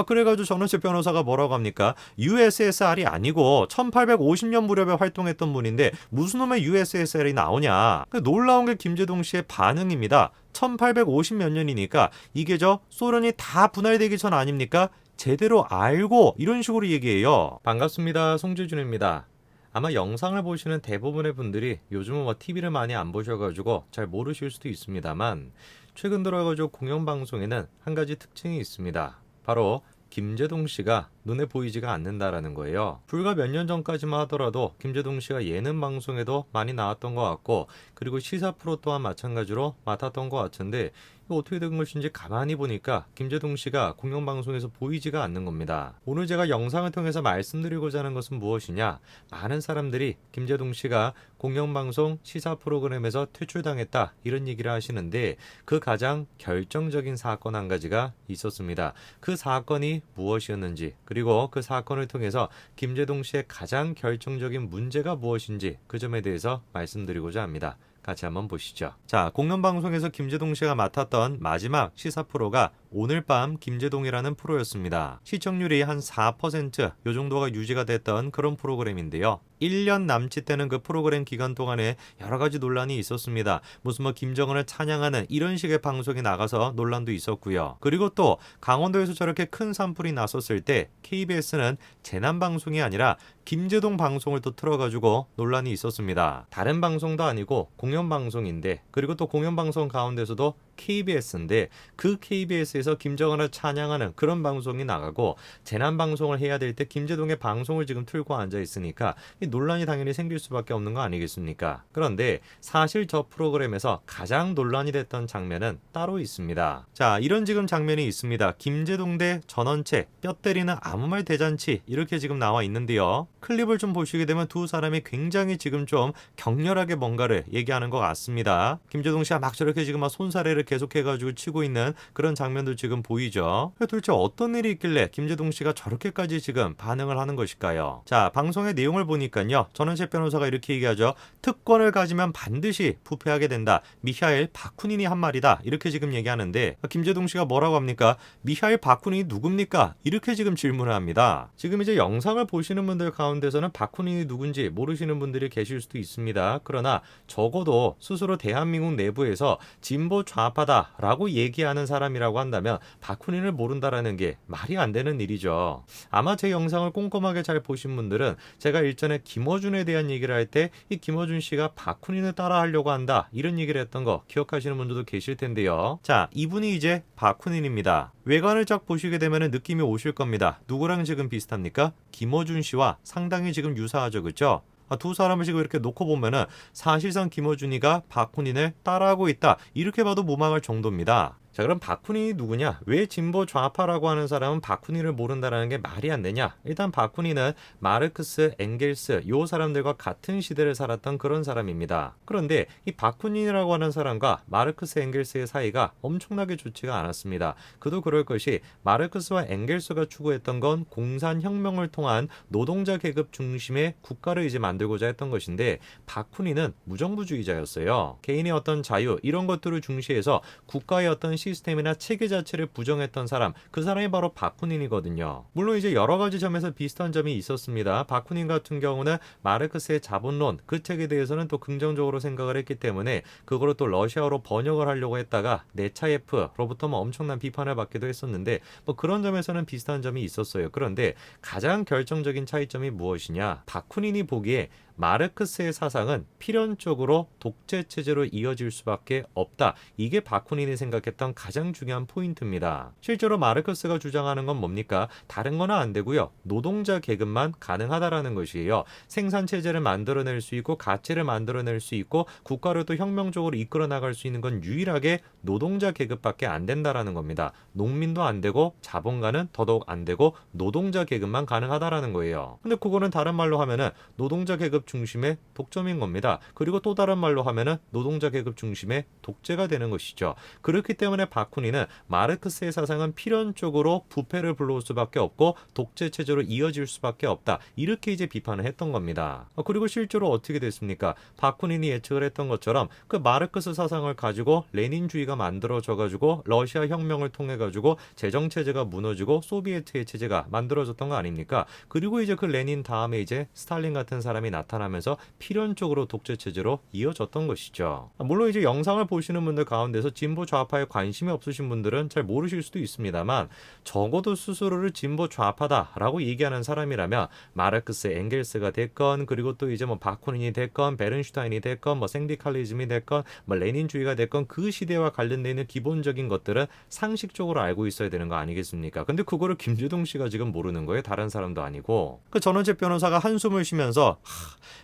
그래가지고 전원책 변호사가 뭐라고 합니까? USSR이 아니고 1850년 무렵에 활동했던 분인데 무슨 놈의 USSR이 나오냐. 놀라운 게 김제동 씨의 반응입니다. 1850 몇 년이니까 이게 소련이 다 분할되기 전 아닙니까? 제대로 알고 이런 식으로 얘기해요. 반갑습니다. 송재준입니다. 아마 영상을 보시는 대부분의 분들이 요즘은 TV를 많이 안 보셔가지고 잘 모르실 수도 있습니다만 최근 들어가지고 공영방송에는 한 가지 특징이 있습니다. 바로 김제동 씨가 눈에 보이지가 않는다라는 거예요. 불과 몇 년 전까지만 하더라도 김제동 씨가 예능 방송에도 많이 나왔던 것 같고 그리고 시사 프로 또한 마찬가지로 맡았던 것 같은데 이거 어떻게 된 것인지 가만히 보니까 김제동 씨가 공영방송에서 보이지가 않는 겁니다. 오늘 제가 영상을 통해서 말씀드리고자 하는 것은 무엇이냐? 많은 사람들이 김제동 씨가 공영방송 시사 프로그램에서 퇴출당했다 이런 얘기를 하시는데 그 가장 결정적인 사건 한 가지가 있었습니다. 그 사건이 무엇이었는지 그리고 그 사건을 통해서 김제동 씨의 가장 결정적인 문제가 무엇인지 그 점에 대해서 말씀드리고자 합니다. 같이 한번 보시죠. 자, 공영방송에서 김제동 씨가 맡았던 마지막 시사 프로가 오늘 밤 김제동이라는 프로였습니다. 시청률이 한 4% 요 정도가 유지가 됐던 그런 프로그램인데요. 1년 남짓 되는 그 프로그램 기간 동안에 여러 가지 논란이 있었습니다. 무슨 김정은을 찬양하는 이런 식의 방송이 나가서 논란도 있었고요. 그리고 또 강원도에서 저렇게 큰 산불이 났었을 때 KBS는 재난방송이 아니라 김제동 방송을 또 틀어가지고 논란이 있었습니다. 다른 방송도 아니고 공영방송인데 그리고 또 공영방송 가운데서도 KBS인데 그 KBS에서 김정은을 찬양하는 그런 방송이 나가고 재난방송을 해야 될 때 김제동의 방송을 지금 틀고 앉아 있으니까 이 논란이 당연히 생길 수밖에 없는 거 아니겠습니까? 그런데 사실 저 프로그램에서 가장 논란이 됐던 장면은 따로 있습니다. 자, 이런 지금 장면이 있습니다. 김제동 대 전원책 뼈 때리는 아무 말 대잔치 이렇게 지금 나와 있는데요. 클립을 좀 보시게 되면 두 사람이 굉장히 지금 좀 격렬하게 뭔가를 얘기하는 것 같습니다. 김제동 씨가 막 저렇게 지금 손사래를 계속해가지고 치고 있는 그런 장면도 지금 보이죠. 도대체 어떤 일이 있길래 김제동 씨가 저렇게까지 지금 반응을 하는 것일까요? 자, 방송의 내용을 보니까요. 전원책 변호사가 이렇게 얘기하죠. 특권을 가지면 반드시 부패하게 된다. 미하일 바쿠닌이 한 말이다. 이렇게 지금 얘기하는데 김제동 씨가 뭐라고 합니까? 미하일 바쿠닌이 누굽니까? 이렇게 지금 질문을 합니다. 지금 이제 영상을 보시는 분들 가운데서는 바쿠닌이 누군지 모르시는 분들이 계실 수도 있습니다. 그러나 적어도 스스로 대한민국 내부에서 진보 좌파다라고 얘기하는 사람이라고 한다면 바쿠닌을 모른다라는 게 말이 안 되는 일이죠. 아마 제 영상을 꼼꼼하게 잘 보신 분들은 제가 일전에 김어준에 대한 얘기를 할 때 이 김어준 씨가 바쿠닌을 따라하려고 한다 이런 얘기를 했던 거 기억하시는 분들도 계실 텐데요. 자, 이분이 이제 바쿠닌입니다. 외관을 쫙 보시게 되면 느낌이 오실 겁니다. 누구랑 지금 비슷합니까? 김어준 씨와 상당히 지금 유사하죠, 그렇죠? 두 사람을 지금 이렇게 놓고 보면은 사실상 김어준이가 바쿠닌을 따라하고 있다 이렇게 봐도 무방할 정도입니다. 자, 그럼 바쿠닌이 누구냐? 왜 진보 좌파라고 하는 사람은 바쿠닌을 모른다라는 게 말이 안 되냐? 일단 바쿠닌은 마르크스, 엥겔스 요 사람들과 같은 시대를 살았던 그런 사람입니다. 그런데 이 바쿠닌이라고 하는 사람과 마르크스, 엥겔스의 사이가 엄청나게 좋지가 않았습니다. 그도 그럴 것이 마르크스와 엥겔스가 추구했던 건 공산혁명을 통한 노동자 계급 중심의 국가를 이제 만들고자 했던 것인데 바쿠닌은 무정부주의자였어요. 개인의 어떤 자유 이런 것들을 중시해서 국가의 어떤 시스템이나 체계 자체를 부정했던 사람, 그 사람이 바로 바쿠닌이거든요. 물론 이제 여러 가지 점에서 비슷한 점이 있었습니다. 바쿠닌 같은 경우는 마르크스의 자본론 그 책에 대해서는 또 긍정적으로 생각을 했기 때문에 그거를 또 러시아어로 번역을 하려고 했다가 네차예프로부터 엄청난 비판을 받기도 했었는데 그런 점에서는 비슷한 점이 있었어요. 그런데 가장 결정적인 차이점이 무엇이냐? 바쿠닌이 보기에 마르크스의 사상은 필연적으로 독재 체제로 이어질 수밖에 없다. 이게 바쿠닌이 생각했던 가장 중요한 포인트입니다. 실제로 마르크스가 주장하는 건 뭡니까? 다른 거는 안 되고요. 노동자 계급만 가능하다라는 것이에요. 생산 체제를 만들어낼 수 있고 가치를 만들어낼 수 있고 국가를 또 혁명적으로 이끌어 나갈 수 있는 건 유일하게 노동자 계급밖에 안 된다라는 겁니다. 농민도 안 되고 자본가는 더더욱 안 되고 노동자 계급만 가능하다라는 거예요. 근데 그거는 다른 말로 하면은 노동자 계급 중심의 독점인 겁니다. 그리고 또 다른 말로 하면은 노동자 계급 중심의 독재가 되는 것이죠. 그렇기 때문에 바쿠닌은 마르크스의 사상은 필연적으로 부패를 불러올 수밖에 없고 독재 체제로 이어질 수밖에 없다. 이렇게 이제 비판을 했던 겁니다. 그리고 실제로 어떻게 됐습니까? 바쿠닌이 예측을 했던 것처럼 그 마르크스 사상을 가지고 레닌주의가 만들어져 가지고 러시아 혁명을 통해 가지고 재정 체제가 무너지고 소비에트의 체제가 만들어졌던 거 아닙니까? 그리고 이제 그 레닌 다음에 이제 스탈린 같은 사람이 나타나면서 필연적으로 독재 체제로 이어졌던 것이죠. 물론 이제 영상을 보시는 분들 가운데서 진보 좌파에 관심이 없으신 분들은 잘 모르실 수도 있습니다만 적어도 스스로를 진보 좌파다라고 얘기하는 사람이라면 마르크스, 엥겔스가 됐건 그리고 또 이제 뭐 바쿠닌이 됐건 베른슈타인이 됐건 뭐 생디칼리즘이 됐건 뭐 레닌주의가 됐건 그 시대와 관련되어 있는 기본적인 것들은 상식적으로 알고 있어야 되는 거 아니겠습니까? 근데 그거를 김재동 씨가 지금 모르는 거예요. 다른 사람도 아니고. 그 전원책 변호사가 한숨을 쉬면서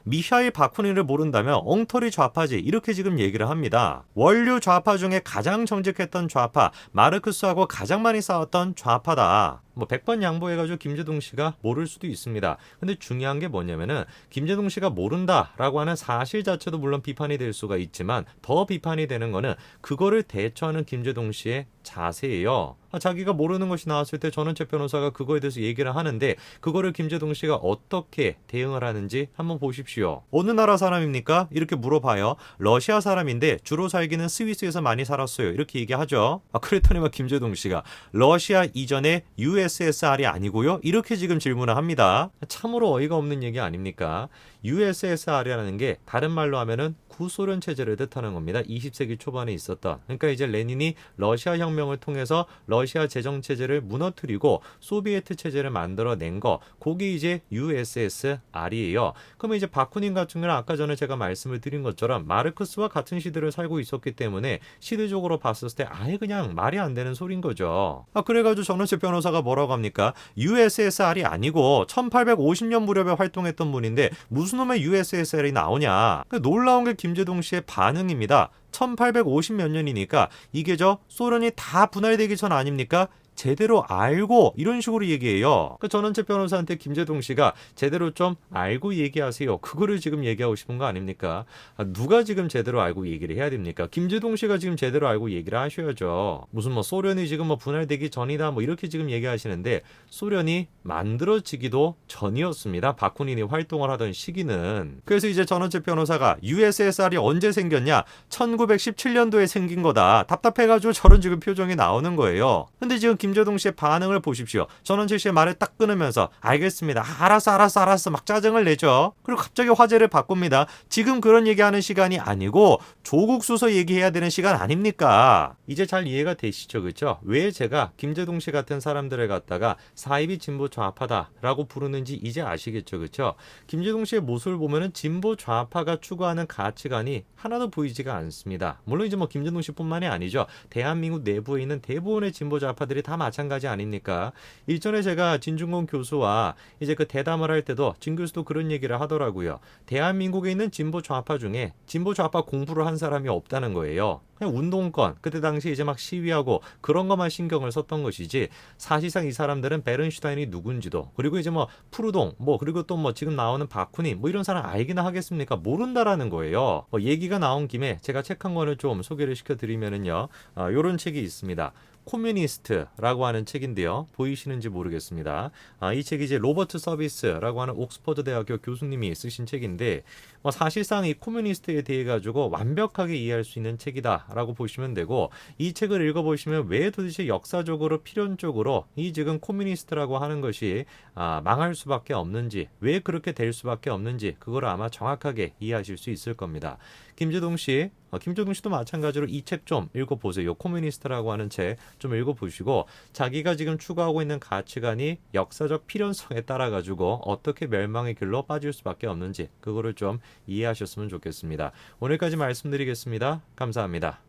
미하일 바쿠닌을 모른다면 엉터리 좌파지 이렇게 지금 얘기를 합니다. 원류 좌파 중에 가장 정직했던 좌파, 마르크스하고 가장 많이 싸웠던 좌파다. 뭐 100번 양보해가지고 김재동 씨가 모를 수도 있습니다. 근데 중요한 게 뭐냐면은 김재동 씨가 모른다라고 하는 사실 자체도 물론 비판이 될 수가 있지만 더 비판이 되는 거는 그거를 대처하는 김재동 씨의 자세예요. 자기가 모르는 것이 나왔을 때 전원책 변호사가 그거에 대해서 얘기를 하는데 그거를 김재동 씨가 어떻게 대응을 하는지 한번 보십시오. 어느 나라 사람입니까? 이렇게 물어봐요. 러시아 사람인데 주로 살기는 스위스에서 많이 살았어요. 이렇게 얘기하죠. 그랬더니 막 김재동 씨가 러시아 이전에 USSR이 아니고요. 이렇게 지금 질문을 합니다. 참으로 어이가 없는 얘기 아닙니까? USSR이라는 게 다른 말로 하면은 구소련 체제를 뜻하는 겁니다. 20세기 초반에 있었던. 그러니까 이제 레닌이 러시아 혁명을 통해서 러시아 재정 체제를 무너뜨리고 소비에트 체제를 만들어낸 거. 그게 이제 USSR이에요. 그러면 이제 바쿠닌 같은 경우는 아까 전에 제가 말씀을 드린 것처럼 마르크스와 같은 시대를 살고 있었기 때문에 시대적으로 봤을 때 아예 그냥 말이 안 되는 소린 거죠. 그래가지고 전원책 변호사가 뭐라고 합니까? USSR이 아니고 1850년 무렵에 활동했던 분인데 무슨 놈의 USSR이 나오냐? 놀라운 게 김재동 씨의 반응입니다. 1850 몇 년이니까 이게 소련이 다 분할되기 전 아닙니까? 제대로 알고 이런 식으로 얘기해요. 전원책 변호사한테 김재동 씨가 제대로 좀 알고 얘기하세요. 그거를 지금 얘기하고 싶은 거 아닙니까? 누가 지금 제대로 알고 얘기를 해야 됩니까? 김재동 씨가 지금 제대로 알고 얘기를 하셔야죠. 무슨 뭐 소련이 지금 뭐 분할되기 전이다 뭐 이렇게 지금 얘기하시는데 소련이 만들어지기도 전이었습니다. 바쿠닌이 활동을 하던 시기는. 그래서 이제 전원책 변호사가 USSR이 언제 생겼냐? 1917년도에 생긴 거다. 답답해가지고 저런 지금 표정이 나오는 거예요. 근데 지금 김재동 씨의 반응을 보십시오. 전원책 씨의 말을 딱 끊으면서 알겠습니다. 알았어 막 짜증을 내죠. 그리고 갑자기 화제를 바꿉니다. 지금 그런 얘기하는 시간이 아니고 조국 수서 얘기해야 되는 시간 아닙니까? 이제 잘 이해가 되시죠? 그렇죠? 왜 제가 김재동 씨 같은 사람들을 갖다가 사이비 진보 좌파다라고 부르는지 이제 아시겠죠? 그렇죠? 김재동 씨의 모습을 보면은 진보 좌파가 추구하는 가치관이 하나도 보이지가 않습니다. 물론 이제 뭐 김재동 씨뿐만이 아니죠. 대한민국 내부에 있는 대부분의 진보 좌파들이 다 마찬가지 아닙니까? 일전에 제가 진중권 교수와 이제 그 대담을 할 때도 진 교수도 그런 얘기를 하더라고요. 대한민국에 있는 진보 좌파 중에 진보 좌파 공부를 한 사람이 없다는 거예요. 그냥 운동권, 그때 당시 이제 막 시위하고 그런 것만 신경을 썼던 것이지 사실상 이 사람들은 베른슈타인이 누군지도 그리고 이제 뭐 푸르동 뭐 그리고 또 뭐 지금 나오는 바쿠닌 뭐 이런 사람 알기나 하겠습니까? 모른다라는 거예요. 얘기가 나온 김에 제가 책 한 권을 좀 소개를 시켜드리면은요. 요런 책이 있습니다. 코뮤니스트라고 하는 책인데요. 보이시는지 모르겠습니다. 이 책이 이제 로버트 서비스라고 하는 옥스퍼드 대학교 교수님이 쓰신 책인데 사실상 이 코뮤니스트에 대해 가지고 완벽하게 이해할 수 있는 책이다라고 보시면 되고 이 책을 읽어보시면 왜 도대체 역사적으로 필연적으로 이 지금 코뮤니스트라고 하는 것이 망할 수밖에 없는지 왜 그렇게 될 수밖에 없는지 그걸 아마 정확하게 이해하실 수 있을 겁니다. 김재동 씨도 마찬가지로 이 책 좀 읽어보세요. 코뮤니스트라고 하는 책 좀 읽어보시고 자기가 지금 추구하고 있는 가치관이 역사적 필연성에 따라 가지고 어떻게 멸망의 길로 빠질 수밖에 없는지 그거를 좀 이해하셨으면 좋겠습니다. 오늘까지 말씀드리겠습니다. 감사합니다.